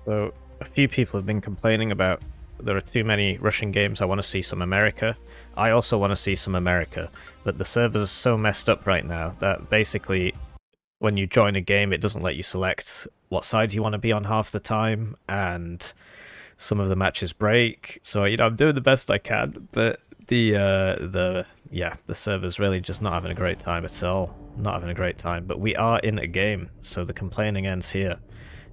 So a few people have been complaining about there are too many Russian games. I want to see some America. I also want to see some America, but the servers are so messed up right now that basically when you join a game it doesn't let you select what side you want to be on half the time, and some of the matches break. So I'm doing the best I can, but the server's really just not having a great time at all. Not having a great time, but we are in a game, so the complaining ends here.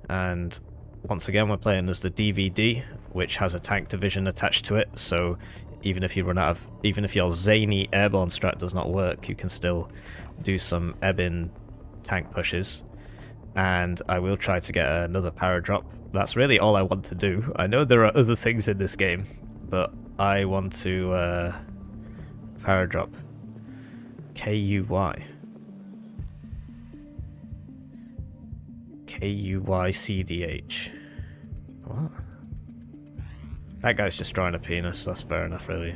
And once again, we're playing as the DVD, which has a tank division attached to it, so even if your zany airborne strat does not work, you can still do some ebbing tank pushes. And I will try to get another paradrop. That's really all I want to do. I know there are other things in this game, but I want to paradrop. K-U-Y. K-U-Y-C-D-H. What? That guy's just drawing a penis, that's fair enough, really.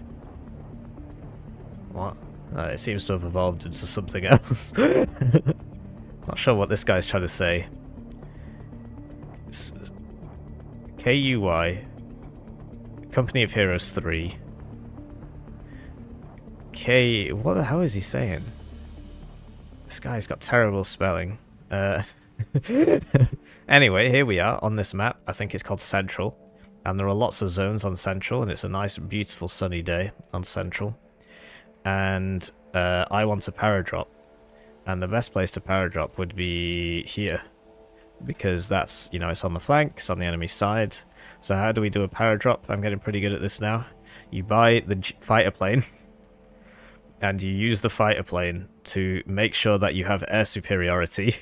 What? It seems to have evolved into something else. Not sure what this guy's trying to say. K-U-Y. Company of Heroes 3. K... What the hell is he saying? This guy's got terrible spelling. Anyway, here we are on this map. I think it's called Central. And there are lots of zones on Central, and it's a nice, beautiful, sunny day on Central. And I want a paradrop. And the best place to paradrop would be here. Because that's, it's on the flank, it's on the enemy side. So how do we do a paradrop? I'm getting pretty good at this now. You buy the fighter plane. And you use the fighter plane to make sure that you have air superiority.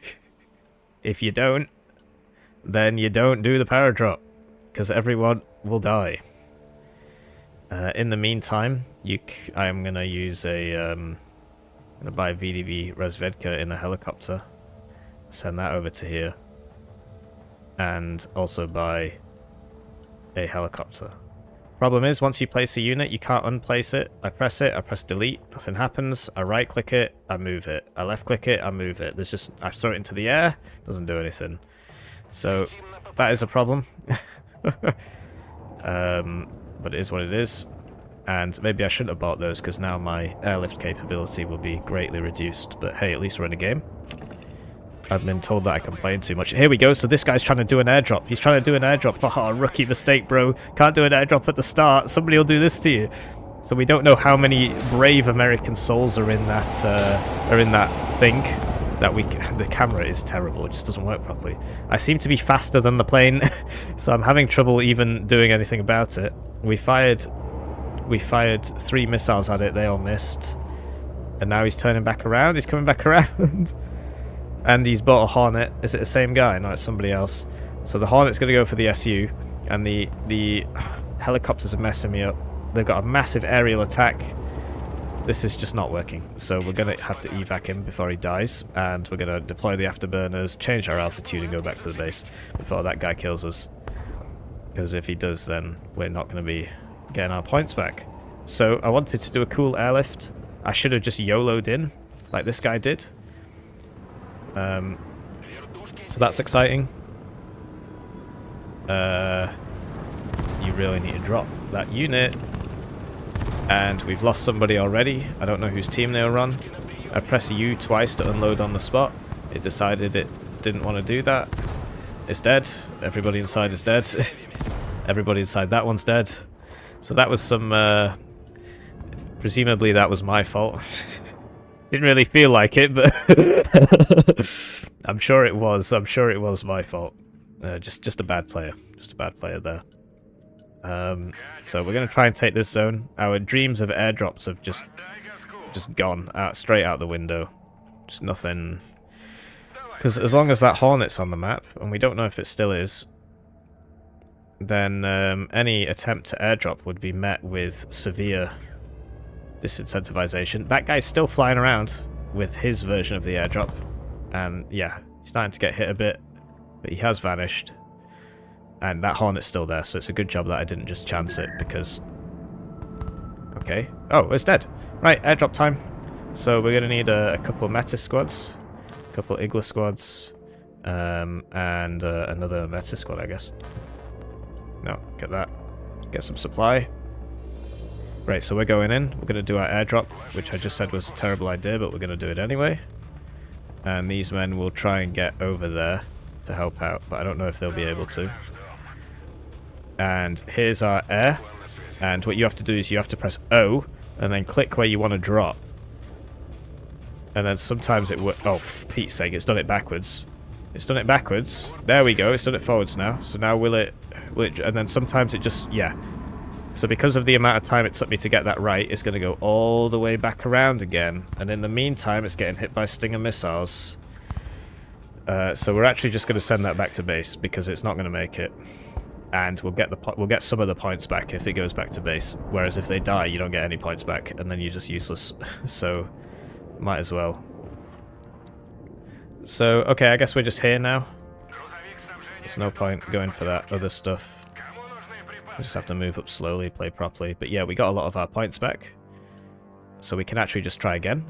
If you don't, then you don't do the paradrop, because everyone will die. In the meantime, I'm gonna use I'm gonna buy a VDV Razvedka in a helicopter, send that over to here, and also buy a helicopter. Problem is, once you place a unit, you can't unplace it. I press delete, nothing happens. I right click it, I move it. I left click it, I move it. I throw it into the air, doesn't do anything. So that is a problem. But it is what it is. And maybe I shouldn't have bought those, because now my airlift capability will be greatly reduced. But hey, at least we're in a game. I've been told that I complain too much. Here we go, so this guy's trying to do an airdrop. He's trying to do an airdrop. Oh, rookie mistake, bro. Can't do an airdrop at the start. Somebody will do this to you. So we don't know how many brave American souls are in that thing. The camera is terrible. It just doesn't work properly. I seem to be faster than the plane, so I'm having trouble even doing anything about it. We fired 3 missiles at it. They all missed. And now he's turning back around. He's coming back around. And he's bought a Hornet. Is it the same guy? No, it's somebody else. So the Hornet's going to go for the SU, and the helicopters are messing me up. They've got a massive aerial attack. This is just not working. So we're going to have to evac him before he dies, and we're going to deploy the afterburners, change our altitude, and go back to the base before that guy kills us. Because if he does, then we're not going to be getting our points back. So I wanted to do a cool airlift. I should have just YOLO'd in, like this guy did. So that's exciting. You really need to drop that unit. And we've lost somebody already. I don't know whose team they were on. I press U twice to unload on the spot. It decided it didn't want to do that. It's dead. Everybody inside is dead. Everybody inside that one's dead. So that was some... presumably that was my fault. Didn't really feel like it, but I'm sure it was. I'm sure it was my fault. Just a bad player. Just a bad player there. So we're going to try and take this zone. Our dreams of airdrops have just gone out straight out the window. Just nothing. Because as long as that Hornet's on the map, and we don't know if it still is, then any attempt to airdrop would be met with severe disincentivization. That guy's still flying around with his version of the airdrop, and yeah, he's starting to get hit a bit, but he has vanished, and that Hornet's still there, so it's a good job that I didn't just chance it, because... Okay. Oh, it's dead. Right, airdrop time. So we're going to need a couple of Metis squads, a couple of Igla squads, And another meta squad, I guess. No, get that. Get some supply. Right, so we're going in. We're going to do our airdrop, which I just said was a terrible idea, but we're going to do it anyway. And these men will try and get over there to help out, but I don't know if they'll be able to. And here's our air. And what you have to do is you have to press O, and then click where you want to drop. And then sometimes it works. Oh, for Pete's sake, it's done it backwards. It's done it backwards. There we go, it's done it forwards now. So now will it and then sometimes it just, yeah. So because of the amount of time it took me to get that right, it's going to go all the way back around again. And in the meantime, it's getting hit by Stinger missiles. So we're actually just going to send that back to base because it's not going to make it. And we'll get some of the points back if it goes back to base. Whereas if they die, you don't get any points back, and then you're just useless. So might as well. So okay, I guess we're just here now. There's no point going for that other stuff. We just have to move up slowly, play properly. But yeah, we got a lot of our points back. So we can actually just try again.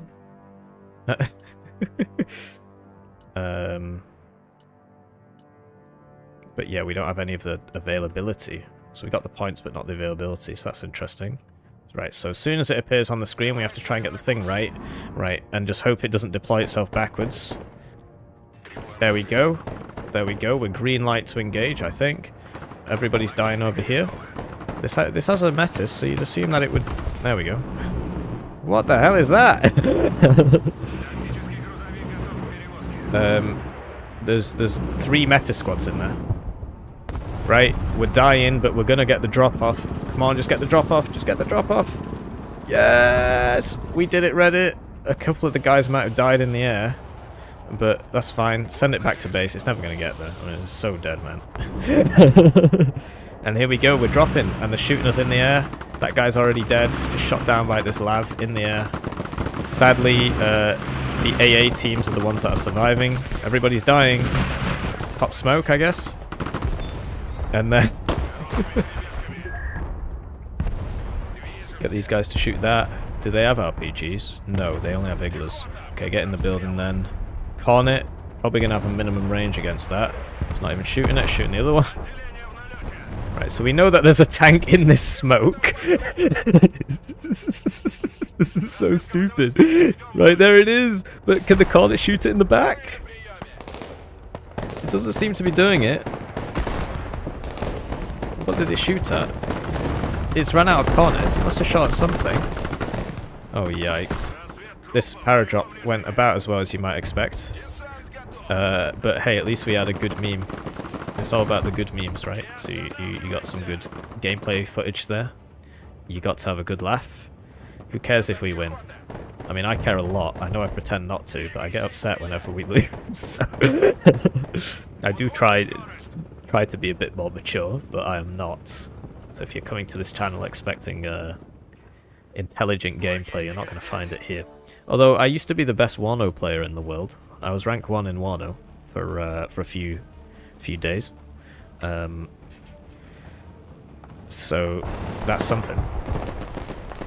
But yeah, we don't have any of the availability. So we got the points, but not the availability. So that's interesting. Right, so as soon as it appears on the screen, we have to try and get the thing right. Right, and just hope it doesn't deploy itself backwards. There we go. There we go. We're green light to engage, I think. Everybody's dying over here. This has a metis, so you'd assume that it would... There we go. What the hell is that? There's 3 meta squads in there. Right, we're dying, but we're gonna get the drop off. Come on, just get the drop off. Just get the drop off. Yes! We did it, Reddit. A couple of the guys might have died in the air. But that's fine. Send it back to base. It's never going to get there. I mean, it's so dead, man. And here we go. We're dropping. And they're shooting us in the air. That guy's already dead. Just shot down by this lav in the air. Sadly, the AA teams are the ones that are surviving. Everybody's dying. Pop smoke, I guess. And then... get these guys to shoot that. Do they have RPGs? No, they only have Iglas. Okay, get in the building then. Cornet, probably going to have a minimum range against that. It's not even shooting it, shooting the other one. Right, so we know that there's a tank in this smoke. This is so stupid. Right, there it is. But can the Cornet shoot it in the back? It doesn't seem to be doing it. What did it shoot at? It's run out of Cornets. It must have shot at something. Oh, yikes. This paradrop went about as well as you might expect. But hey, at least we had a good meme. It's all about the good memes, right? So you got some good gameplay footage there. You got to have a good laugh. Who cares if we win? I mean, I care a lot. I know I pretend not to, but I get upset whenever we lose. So I do try to be a bit more mature, but I am not. So if you're coming to this channel expecting intelligent gameplay, you're not going to find it here. Although I used to be the best Warno player in the world. I was rank 1 in Warno for a few days. So that's something.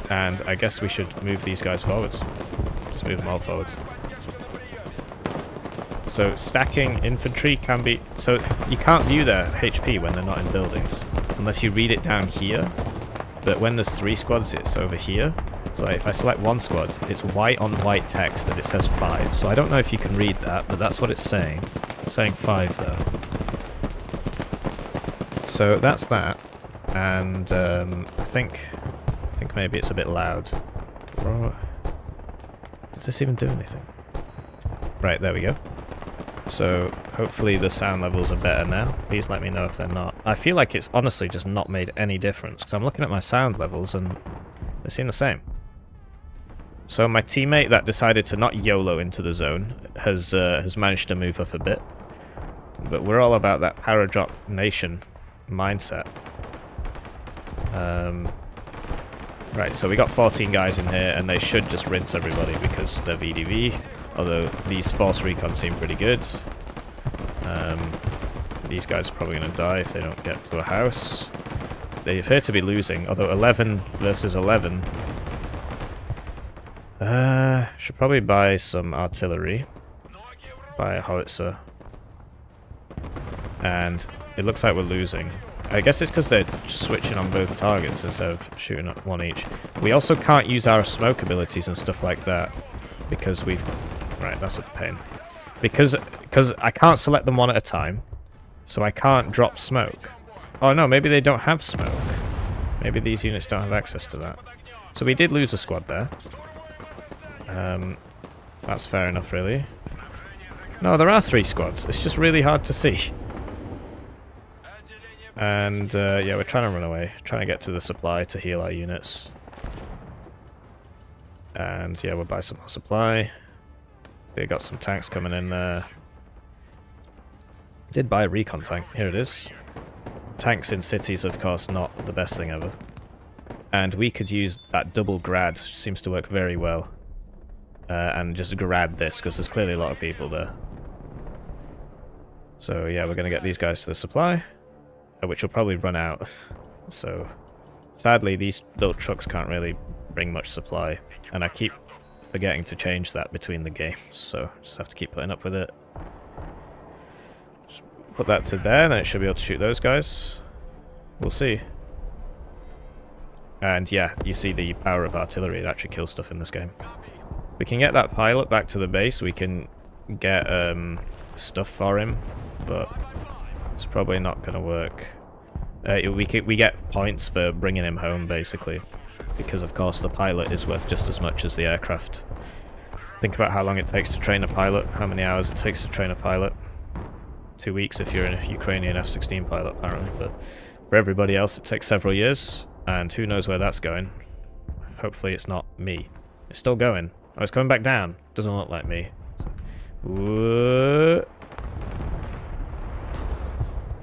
And I guess we should move these guys forwards. Just move them all forwards. So stacking infantry can be... So you can't view their HP when they're not in buildings, unless you read it down here. But when there's 3 squads, it's over here. So if I select 1 squad, it's white on white text and it says 5. So I don't know if you can read that, but that's what it's saying. It's saying 5 though. So that's that. And I think maybe it's a bit loud. Does this even do anything? Right, there we go. So hopefully the sound levels are better now. Please let me know if they're not. I feel like it's honestly just not made any difference, because I'm looking at my sound levels and they seem the same. So my teammate that decided to not YOLO into the zone has managed to move up a bit. But we're all about that paradrop nation mindset. Right, so we got 14 guys in here, and they should just rinse everybody because they're VDV. Although these force recon seem pretty good. These guys are probably going to die if they don't get to a house. They appear to be losing, although 11 versus 11. Should probably buy some artillery. Buy a howitzer. And it looks like we're losing. I guess it's because they're switching on both targets instead of shooting at one each. We also can't use our smoke abilities and stuff like that because we've... Right, that's a pain. Because I can't select them one at a time, so I can't drop smoke. Oh no, maybe they don't have smoke. Maybe these units don't have access to that. So we did lose a squad there. That's fair enough, really. No, there are 3 squads. It's just really hard to see. And, yeah, we're trying to run away. Trying to get to the supply to heal our units. And, yeah, we'll buy some more supply. They got some tanks coming in there. Did buy a recon tank. Here it is. Tanks in cities, of course, not the best thing ever. And we could use that double grad. Seems to work very well. And just grad this, because there's clearly a lot of people there. So, yeah, we're going to get these guys to the supply. Which will probably run out. So, sadly, these little trucks can't really bring much supply. And I keep forgetting to change that between the games. So, just have to keep putting up with it. Just put that to there, and then it should be able to shoot those guys. We'll see. And yeah, you see the power of artillery. It actually kills stuff in this game. We can get that pilot back to the base. We can get stuff for him. But it's probably not going to work. We get points for bringing him home, basically. Because, of course, the pilot is worth just as much as the aircraft. Think about how long it takes to train a pilot, how many hours it takes to train a pilot. 2 weeks if you're a Ukrainian F-16 pilot, apparently. But for everybody else, it takes several years. And who knows where that's going. Hopefully it's not me. It's still going. Oh, it's coming back down. Doesn't look like me. Whoa.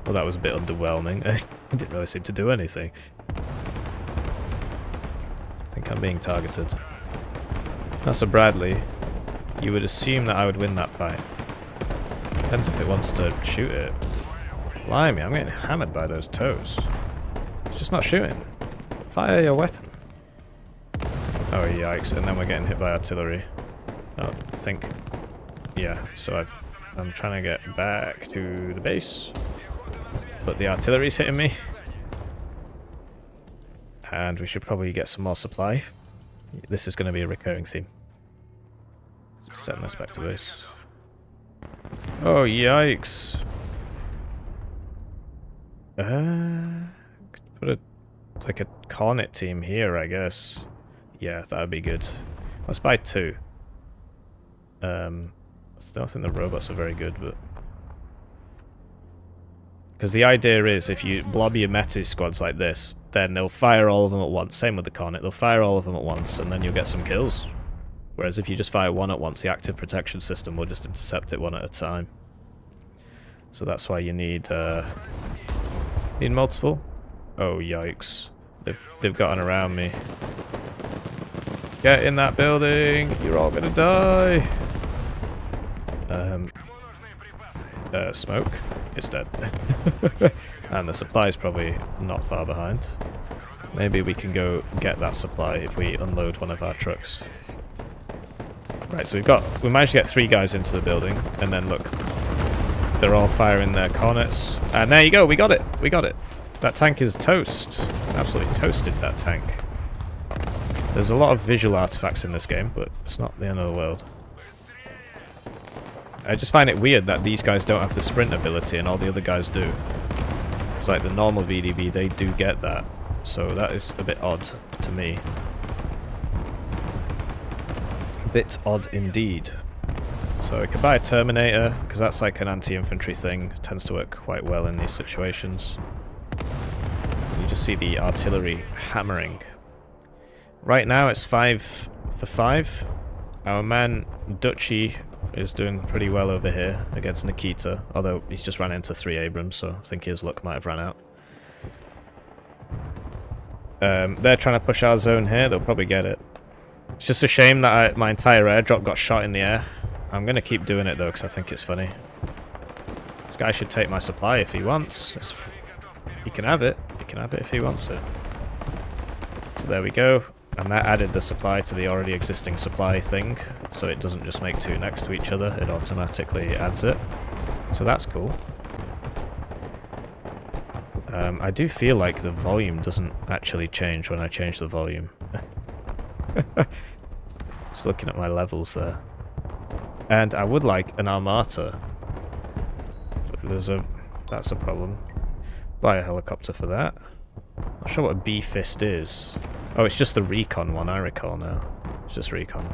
Well, that was a bit underwhelming. I didn't really seem to do anything. I think I'm being targeted. That's a Bradley. You would assume that I would win that fight. Depends if it wants to shoot it. Blimey, I'm getting hammered by those toes. It's just not shooting. Fire your weapon. Oh, yikes. And then we're getting hit by artillery. Oh, I think... Yeah, so I'm trying to get back to the base. But the artillery's hitting me. And we should probably get some more supply. This is going to be a recurring theme. Setting this back to base. Oh, yikes. Put like a Cornet team here, I guess. Yeah, that would be good. Let's buy 2. I don't think the robots are very good, but... Because the idea is, if you blob your Metis squads like this, then they'll fire all of them at once. Same with the Cornet, they'll fire all of them at once, and then you'll get some kills. Whereas if you just fire one at once, the active protection system will just intercept it one at a time. So that's why you need multiple. Oh, yikes. They've gotten around me. Get in that building! You're all gonna die! Smoke. It's dead. And the supply is probably not far behind. Maybe we can go get that supply if we unload one of our trucks. Right, so we managed to get 3 guys into the building, and then look, they're all firing their Cornets. And there you go, we got it! We got it! That tank is toast. Absolutely toasted, that tank. There's a lot of visual artifacts in this game, but it's not the end of the world. I just find it weird that these guys don't have the sprint ability and all the other guys do. It's like the normal VDV, they do get that. So that is a bit odd to me. A bit odd indeed. So I could buy a Terminator, because that's like an anti-infantry thing. It tends to work quite well in these situations. You just see the artillery hammering. Right now it's 5 for 5. Our man Dutchy is doing pretty well over here against Nikita, although he's just ran into 3 Abrams, so I think his luck might have run out. They're trying to push our zone here, they'll probably get it. It's just a shame that my entire airdrop got shot in the air. I'm going to keep doing it though, because I think it's funny. This guy should take my supply if he wants. He can have it. He can have it if he wants it. So there we go. And that added the supply to the already existing supply thing, so it doesn't just make 2 next to each other, it automatically adds it. So that's cool. I do feel like the volume doesn't actually change when I change the volume. Just looking at my levels there. And I would like an armata. That's a problem. Buy a helicopter for that. Not sure what a B-fist is. Oh, it's just the recon one, I recall now. It's just recon.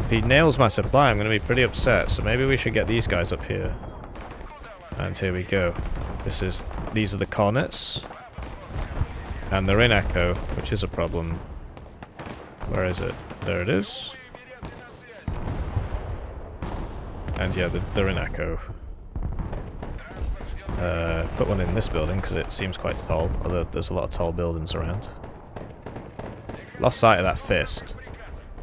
If he nails my supply, I'm going to be pretty upset, so maybe we should get these guys up here. And here we go. These are the cornets. And they're in echo, which is a problem. Where is it? There it is. And yeah, they're in echo. Put one in this building because it seems quite tall, although there's a lot of tall buildings around. Lost sight of that fist.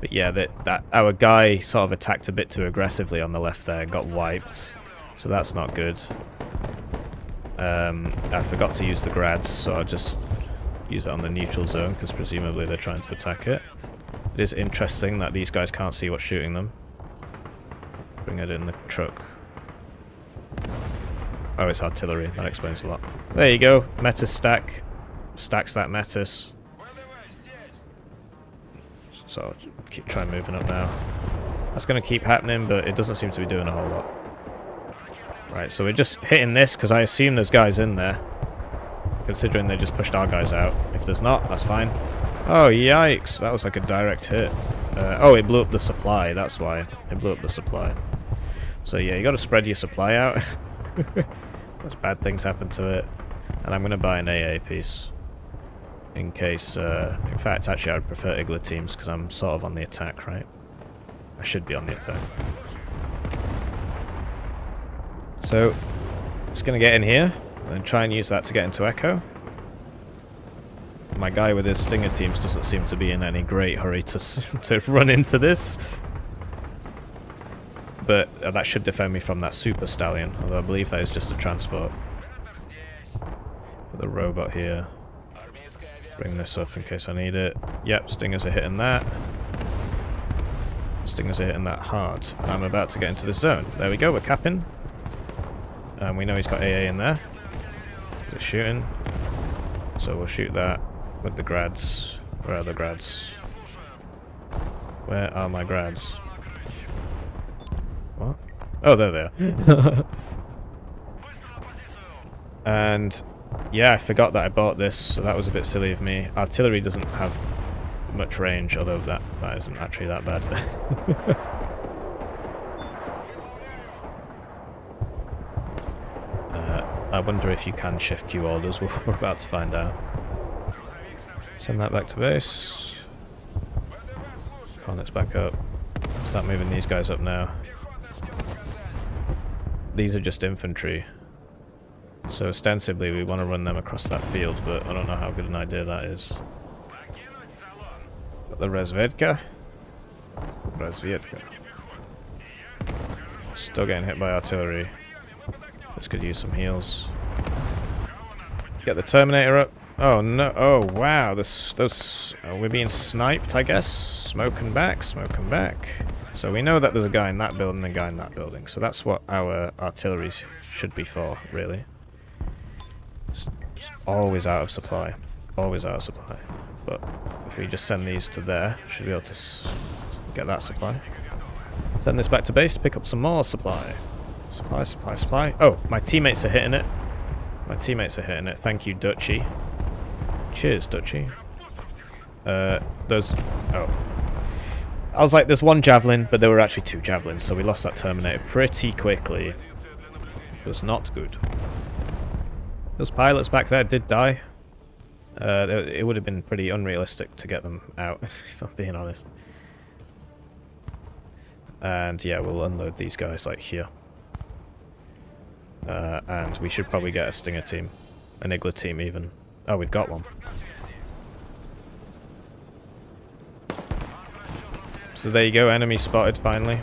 But yeah, that our guy sort of attacked a bit too aggressively on the left there and got wiped. So that's not good. I forgot to use the grads, so I'll just use it on the neutral zone because presumably they're trying to attack it. It is interesting that these guys can't see what's shooting them. Bring it in the truck. Oh, it's artillery. That explains a lot. There you go. Metis stack. Stacks that Metis. So I'll keep trying moving up now. That's going to keep happening, but it doesn't seem to be doing a whole lot. Right, so we're just hitting this because I assume there's guys in there. Considering they just pushed our guys out. If there's not, that's fine. Oh, yikes. That was like a direct hit. Oh, it blew up the supply. That's why. It blew up the supply. So yeah, you got to spread your supply out. Those bad things happen to it. And I'm going to buy an AA piece. In case... in fact, actually, I'd prefer Igla teams because I'm sort of on the attack, right? I should be on the attack. So, just going to get in here and try and use that to get into Echo. My guy with his Stinger teams doesn't seem to be in any great hurry to run into this. But that should defend me from that Super Stallion, although I believe that is just a transport. Put the robot here. Bring this up in case I need it. Yep, Stingers are hitting that. Stingers are hitting that hard. I'm about to get into the zone. There we go, we're capping. And we know he's got AA in there. He's shooting. So we'll shoot that with the grads. Where are the grads? Where are my grads? What? Oh, there they are. And yeah, I forgot that I bought this, so that was a bit silly of me. Artillery doesn't have much range, although that isn't actually that bad. I wonder if you can shift queue orders. We're about to find out. Send that back to base. Cornets back up. Start moving these guys up now. These are just infantry. So ostensibly we want to run them across that field, but I don't know how good an idea that is. Got the Resvedka. Still getting hit by artillery. This could use some heals. Get the Terminator up. Oh no! Oh wow! We're being sniped, I guess. Smoking back. So we know that there's a guy in that building and a guy in that building. So that's what our artillery should be for, really. It's always out of supply. Always out of supply. But if we just send these to there, should be able to get that supply. Send this back to base to pick up some more supply. Supply. Oh, my teammates are hitting it. Thank you, Dutchy. Cheers, Dutchy. Oh. I was like, there's one javelin, but there were actually two javelins, so we lost that Terminator pretty quickly. It was not good. Those pilots back there did die. It would have been pretty unrealistic to get them out, if I'm being honest. And yeah, we'll unload these guys like here. And we should probably get a Stinger team. An Igla team even. Oh, we've got one. So there you go, enemy spotted finally.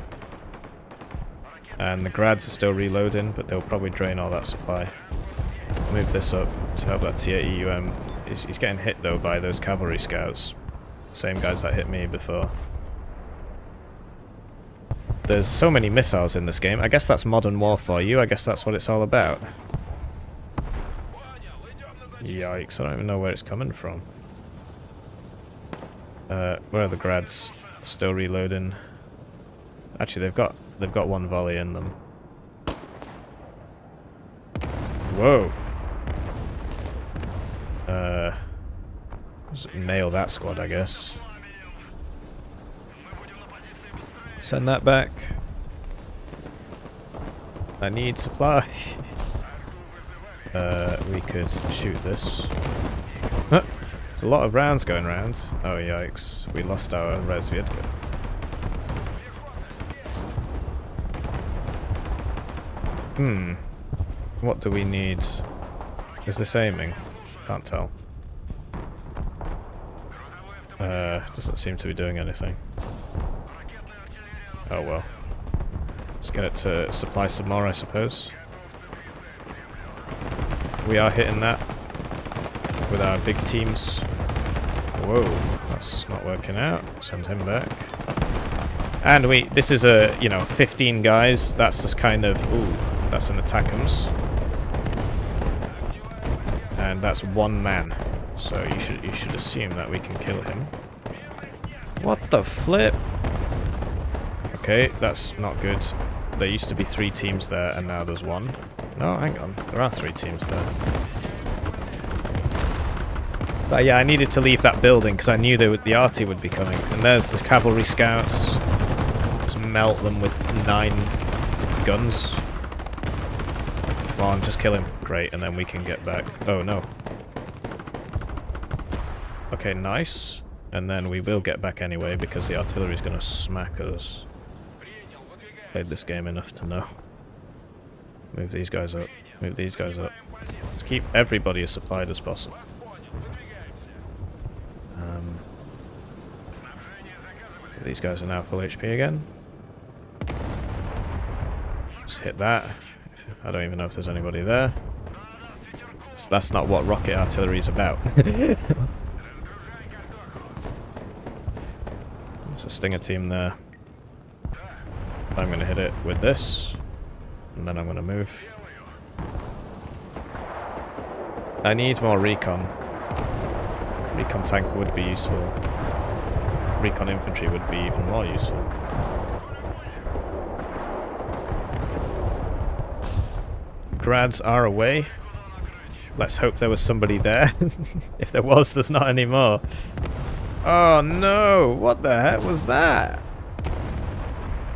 And the grads are still reloading, but they'll probably drain all that supply. Move this up to help that TAEUM. He's getting hit though by those cavalry scouts. Same guys that hit me before. There's so many missiles in this game. I guess that's modern war for you. I guess that's what it's all about. Yikes, I don't even know where it's coming from. Where are the grads? Still reloading. Actually, they've got one volley in them. Whoa! Just nail that squad, I guess. Send that back. I need supply. We could shoot this. There's a lot of rounds going around. Oh yikes, we lost our Razviedka. What do we need? Is this aiming? Can't tell. Doesn't seem to be doing anything. Oh well. Let's get it to supply some more, I suppose. We are hitting that with our big teams. Whoa, that's not working out. Send him back. And this is a, 15 guys. That's just kind of, ooh, that's an attackums. And that's one man. So you should assume that we can kill him. What the flip? Okay, that's not good. There used to be 3 teams there, and now there's 1. No, hang on. There are 3 teams there. But yeah, I needed to leave that building because I knew the arty would be coming. And there's the cavalry scouts. Just melt them with 9 guns. Come on, just kill him. Great, and then we can get back. Oh no. Okay, nice. And then we will get back anyway because the artillery is going to smack us. Played this game enough to know. Move these guys up. Move these guys up. Let's keep everybody as supplied as possible. These guys are now full HP again. Just hit that. I don't even know if there's anybody there. So that's not what rocket artillery is about. There's a Stinger team there. I'm going to hit it with this. And then I'm going to move. I need more recon. Recon tank would be useful. Recon infantry would be even more useful. Grads are away. Let's hope there was somebody there. If there was, there's not any more. Oh no! What the heck was that?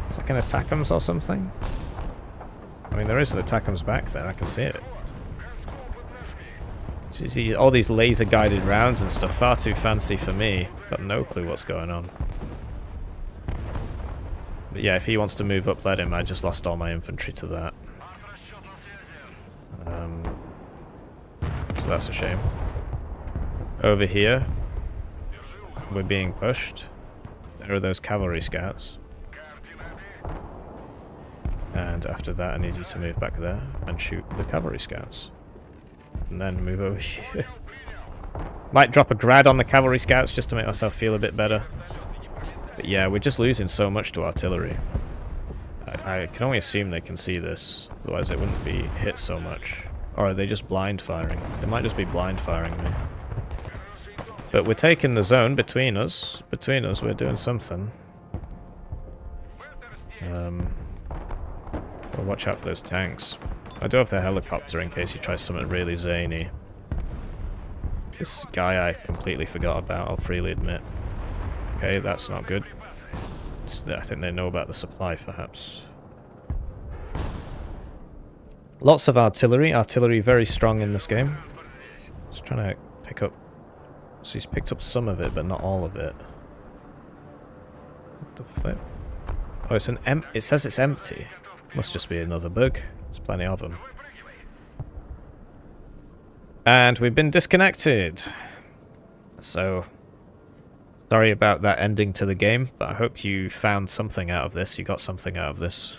Is that an attackums or something? I mean, there is an attackums back there, I can see it. You see all these laser guided rounds and stuff, far too fancy for me. Got no clue what's going on. But yeah, if he wants to move up, let him. I just lost all my infantry to that. So that's a shame. Over here, we're being pushed. There are those cavalry scouts. And after that, I need you to move back there and shoot the cavalry scouts. And then move over here. Might drop a grad on the cavalry scouts just to make myself feel a bit better. But yeah, we're just losing so much to artillery. I can only assume they can see this, otherwise they wouldn't be hit so much. Or are they just blind firing? They might just be blind firing me. But we're taking the zone between us. Between us, we're doing something. Well, watch out for those tanks. I do have the helicopter in case he tries something really zany. This guy I completely forgot about, I'll freely admit. Okay, that's not good. I think they know about the supply, perhaps. Lots of artillery. Artillery very strong in this game. Just trying to pick up... So he's picked up some of it, but not all of it. What the flip? Oh, it's it says it's empty. Must just be another bug. There's plenty of them. And we've been disconnected. So, sorry about that ending to the game, but I hope you found something out of this. You got something out of this.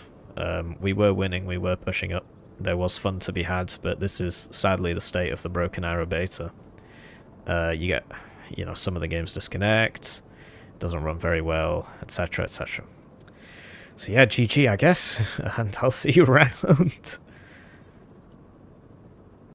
We were winning, we were pushing up. There was fun to be had, but this is sadly the state of the Broken Arrow beta. You get, some of the games disconnect, doesn't run very well, etc, etc. So yeah, GG I guess, and I'll see you around.